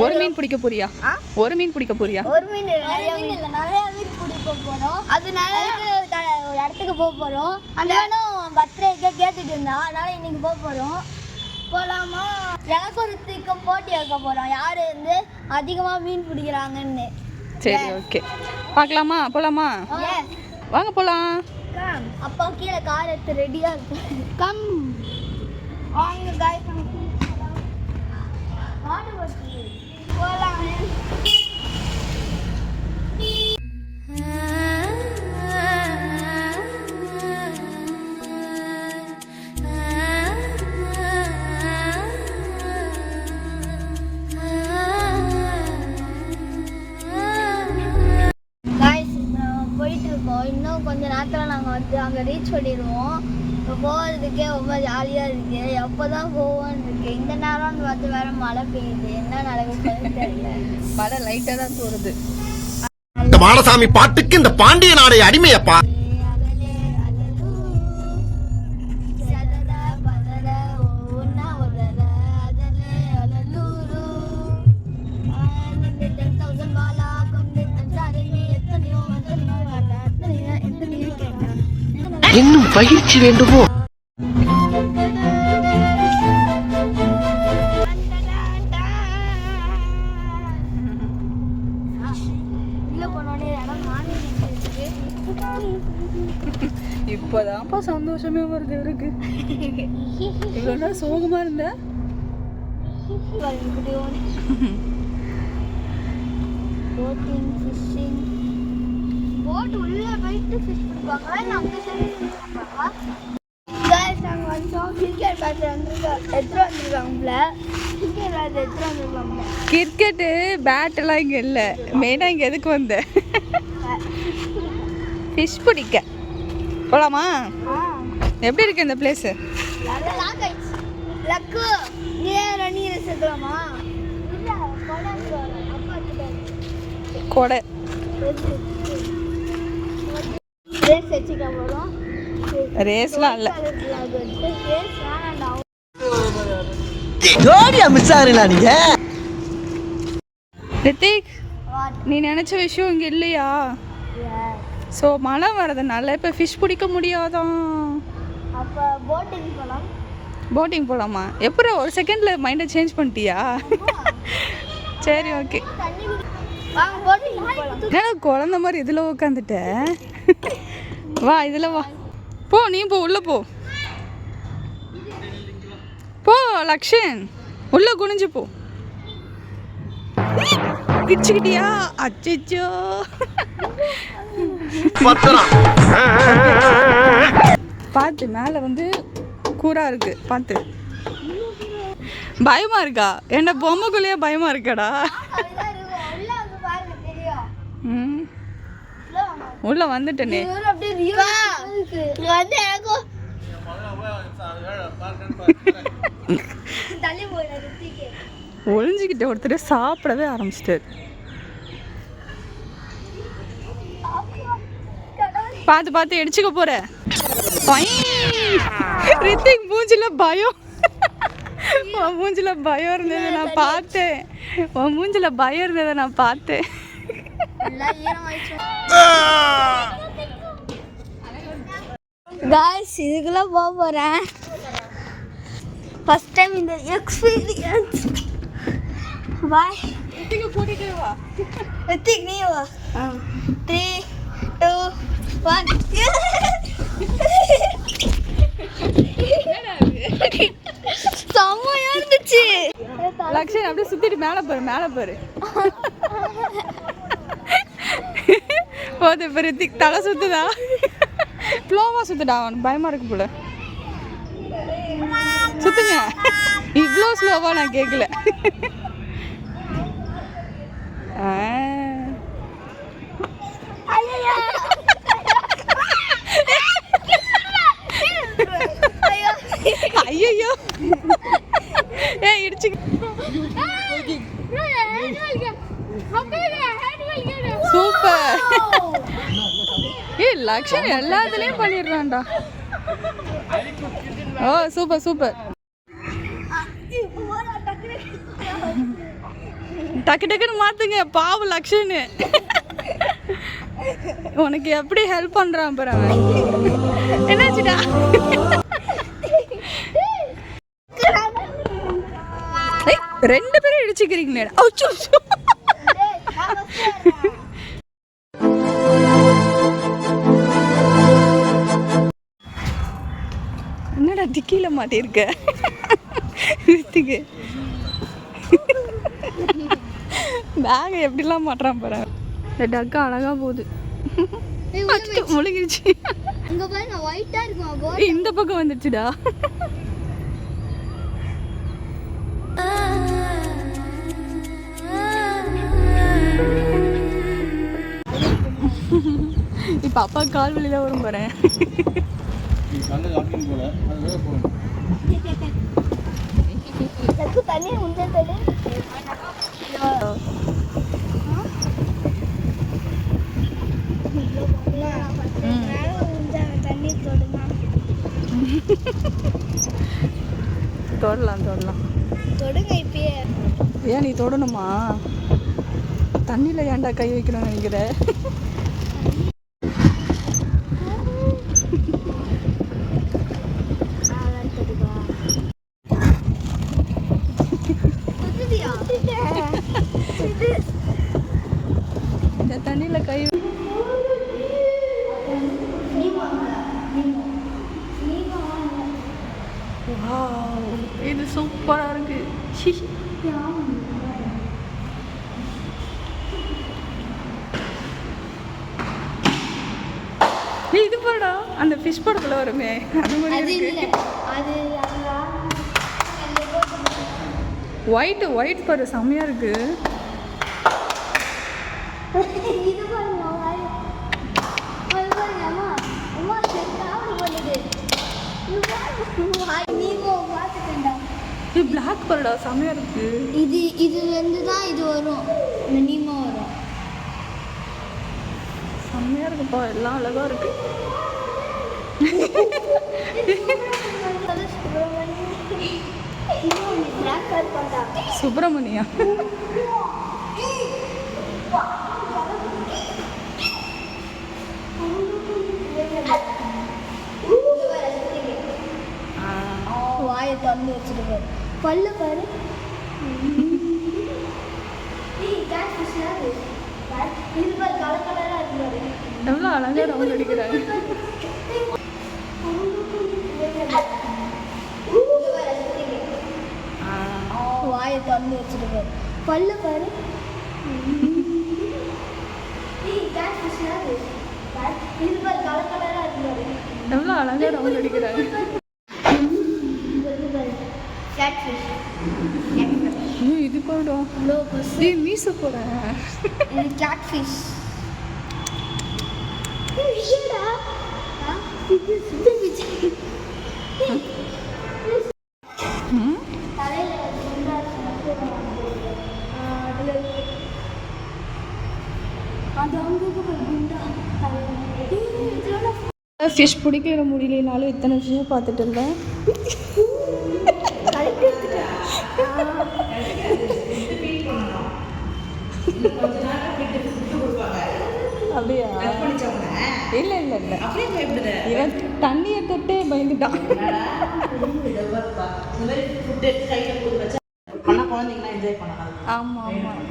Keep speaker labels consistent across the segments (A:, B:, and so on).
A: ஒரு மீன் பிடிக்க போறியா? ஒரு மீன் பிடிக்க போறியா?
B: ஒரு மீன் நிறைய மீன் பிடிக்க போறோம். அதனால ஒரு இடத்துக்கு போக போறோம். அந்த பர்த்டேக்கு கேட்டுட்டு இருந்தா, அதனால இன்னைக்கு போக போறோம். போலாமா? எனக்கு ஒரு திக்கம் போட்டி வைக்க போறோம், யாரு வந்து அதிகமா மீன் பிடிக்கிறாங்கன்னு.
A: சரி, ஓகே, பார்க்கலாமா? போலாமா? வாங்க போலாம்.
B: அப்பா கீழே கார் எடுத்து ரெடியா இருக்கு. கம் வாங்க गाइस, போலாம். இன்னும் கொஞ்ச நேரத்தில் நாங்கள் வந்து அங்கே ரீச் பண்ணிடுவோம். இப்போ போகிறதுக்கே ரொம்ப ஜாலியாக இருக்கு. எப்போதான் போவோன்னு இருக்கு. இந்த நேரம் வந்து வேற மழை பெய்யுது. என்ன நடக்குதுன்னு தெரியல.
A: மழை லைட்டாக தான் தோறுது.
C: இந்த மாடசாமி பாட்டுக்கு இந்த பாண்டிய நாடை அடிமையப்பா. இன்னும் பயிற்சி வேண்டுமோ?
A: இப்போதான்ப்பா சந்தோஷமே வருது இருக்கு. இவ்வளோ நேரம் சோகமா இருந்த.
B: போட்டிங், ஃபிஷிங், போட் உள்ள போயிட்டு ஃபிஷ் பிடிப்பாங்க. நம்ம சைடு गाइस நாங்க வந்து கிரிக்கெட் பேட் எடுத்து வந்திருக்காங்கல. கிரிக்கெட் பேட் எடுத்து வந்திருக்காங்க.
A: கிரிக்கெட் பேட் எல்லாம் இங்க இல்ல. மெயினா இங்க எதுக்கு வந்த? ஃபிஷ் பிடிக்க போலாமா? எப்படி இருக்கு இந்த பிளேஸ்?
B: நல்லா கைஸ். லக்கு நீ ரன்னி ரேஸ் எடுக்கலாமா? இல்ல
A: கொடை
B: ரேஸ் வச்சுக்க போறோம்.
A: ரேஸ்லாம் இல்ல.
C: ஜோடியா மிஸ் ஆறீங்களா நீங்க?
A: ரித்திக், நீ நினைச்ச விஷயம் இங்க இல்லையா? ஸோ மழை வரதுனால இப்போ ஃபிஷ் பிடிக்க முடியாதான்.
B: அப்போ போட்டிங் போகலாம்.
A: போட்டிங் போகலாமா? எப்போ ஒரு செகண்டில் மைண்டை சேஞ்ச் பண்ணிட்டியா? சரி, ஓகே. என்ன குழந்த மாதிரி இதில் உட்காந்துட்ட? வா, இதில் வா. போ, நீ போ, உள்ளே போ. போ லக்ஷன், உள்ளே குனிஞ்சு போ. கிச்சிக்கிட்டியா? அச்சோ, பார்த்து மேலே வந்து கூரா இருக்கு, பார்த்து. பயமா இருக்கா? என்ன பொம்மைக்குள்ளேயே பயமா இருக்காடா? உள்ள வந்துட்டேனே. ஒளிஞ்சுக்கிட்ட ஒருத்தர் சாப்பிடவே ஆரம்பிச்சிட்டாரு. பார்த்து பார்த்து அடிச்சுக்க போற. ரித்திக் மூஞ்சில பயம். உன் மூஞ்சில பயம் இருந்ததை நான் பார்த்தேன். உன் மூஞ்சில பயம் இருந்ததை நான் பார்த்தேன்.
B: गाइस இதுக்குள்ள போக போறேன். ஃபர்ஸ்ட் டைம் இந்த எக்ஸ்பீரியன்ஸ். பாய்.
A: ரித்திக் கூட்டிட்டே வா.
B: ரித்திக் நீ வா. 3 2 1. செம்மையா இருந்துச்சு.
A: லக்ஷன் அப்படியே சுத்திட்டு மேலே பாரு, மேலே பாரு. போது ரித்திக் தலை சுத்துதா? ஸ்லோவா சுத்துடா, அவனுக்கு பயமா இருக்கு போல. சுத்துங்க. இவ்வளோ ஸ்லோவா நான் கேட்கல. ஐயோ, ஏ இடிச்சு. சூப்பர். ஏ லக்ஷன் எல்லாத்துலயும் பண்ணிடுறான்டா. ஓ சூப்பர் சூப்பர். டக்கு டக்குன்னு மாத்துங்க பாவம் லக்ஷன்னு. உனக்கு எப்படி ஹெல்ப் பண்றான் பாரு அவன். என்னாச்சுடா? ரெண்டு பேரும் இடிச்சுக்கிறீங்களே. என்னடா டிக்கில மாட்டிருக்க ரித்திக்கு? பேக் எப்படிலாம் மாட்டுறான் பாரு. இந்த டக்கா அழகா போகுது. முழுகிடுச்சு. இந்த பக்கம் வந்துடுச்சுடா. இப்ப அப்பா கால் வழியில வரும் பாரு. தொடலாம் தொடுங்க. இப்பயே ஏன் நீ தொடணுமா? தண்ணியில ஏன்டா கை வைக்கணும்னு நினைக்கிற? இந்த தண்ணியில கை இது சூப்பரா இருக்கு. இது போடா அந்த ஃபிஷ் படத்துல வருமே அது மாதிரி இருக்கு. ஒயிட் பாரு செம்மையா இருக்கு. இது பிளாக் பாருடா செம்மையா இருக்கு.
B: இது வந்து தான் இது வரும். இந்த நீமோ வரும்.
A: செம்மையா இருக்குப்பா. எல்லாம் அழகா இருக்கு. சுப்பிரமணியா
B: வாயை திறந்து வச்சுட்டு பல்ல பாரு.
A: எவ்வளோ அழகா ரவுண்ட் அடிக்கிறாங்க.
B: வாயை திறந்து வச்சுட்டு பல்ல பாரு.
A: எவ்வளோ அழகா ரவுண்ட் அடிக்கிறாங்க. இது போடும் மீச போறேன்.
B: கேட்ஃபிஷ்
A: ஃபிஷ் பிடிக்கிற முடியலனாலும் இத்தனை விஷயம் பார்த்துட்டு இருந்தேன். அப்படியா? இல்லை இல்லை இல்லை இவன் தண்ணியை தொட்டே பயந்துட்டான். ஆமாம் ஆமாம்.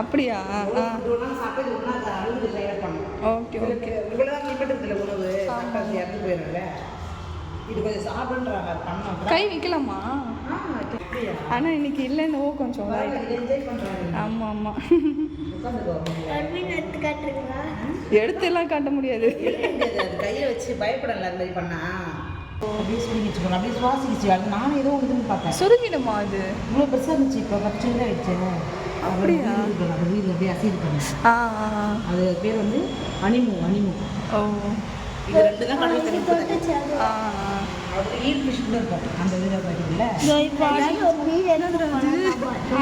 A: அப்படியா? Okay okay. கை வைக்கலாமா? ஆனால் இன்னைக்கு இல்லைன்னு கொஞ்சம். ஆமாம் ஆமாம். எடுத்து எல்லாம் காட்ட முடியாது.
D: கையை வச்சு பயப்படல அது மாதிரி பண்ணா. அப்படியே சுருங்கிச்சுக்கணும். அப்படியே சுவாசிக்கிச்சு. அது நானும் ஏதோ ஒன்றுன்னு பார்த்தேன்.
A: சுருங்கிடுமா? அது
D: இவ்வளோ பெருசாக இருந்துச்சு. இப்போ 10 தான் ஆயிடுச்சு.
A: அப்படியா?
D: அது வீடு அப்படியே அசைது பண்ணேன். அது பேர் வந்து அனிமு.
A: ஓ,
D: இது 2 தான் கடவுள் தெரியும். அது ஈல் ஃபிஷ் கூட இருக்கும் அந்த வீடியோ பார்த்தீங்களா?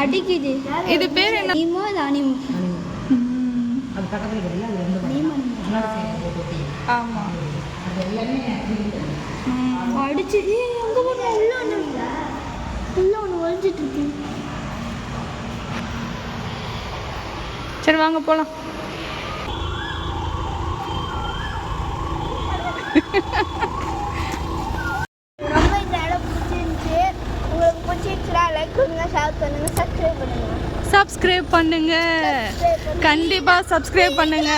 B: அடிக்குது.
A: இது பேர் என்ன?
B: நீமோ இது அனிமு.
D: அது பக்கத்தில் கிடையாது. அது 2
A: ஆமாம்.
D: அது எல்லாமே
B: அடிச்சு அங்கே உள்ள ஒன்று ஒழிஞ்சிட்டு இருக்கு.
A: சரி வாங்க போகலாம்.
B: ரொம்ப இந்த இடம் பிடிச்சிருந்துச்சு. உங்களுக்கு பிடிச்சிருச்சுன்னா லைக் பண்ணுங்க, ஷேர் பண்ணுங்க, சப்ஸ்கிரைப் பண்ணுங்க.
A: சப்ஸ்கிரைப் பண்ணுங்க, கண்டிப்பாக சப்ஸ்கிரைப் பண்ணுங்க.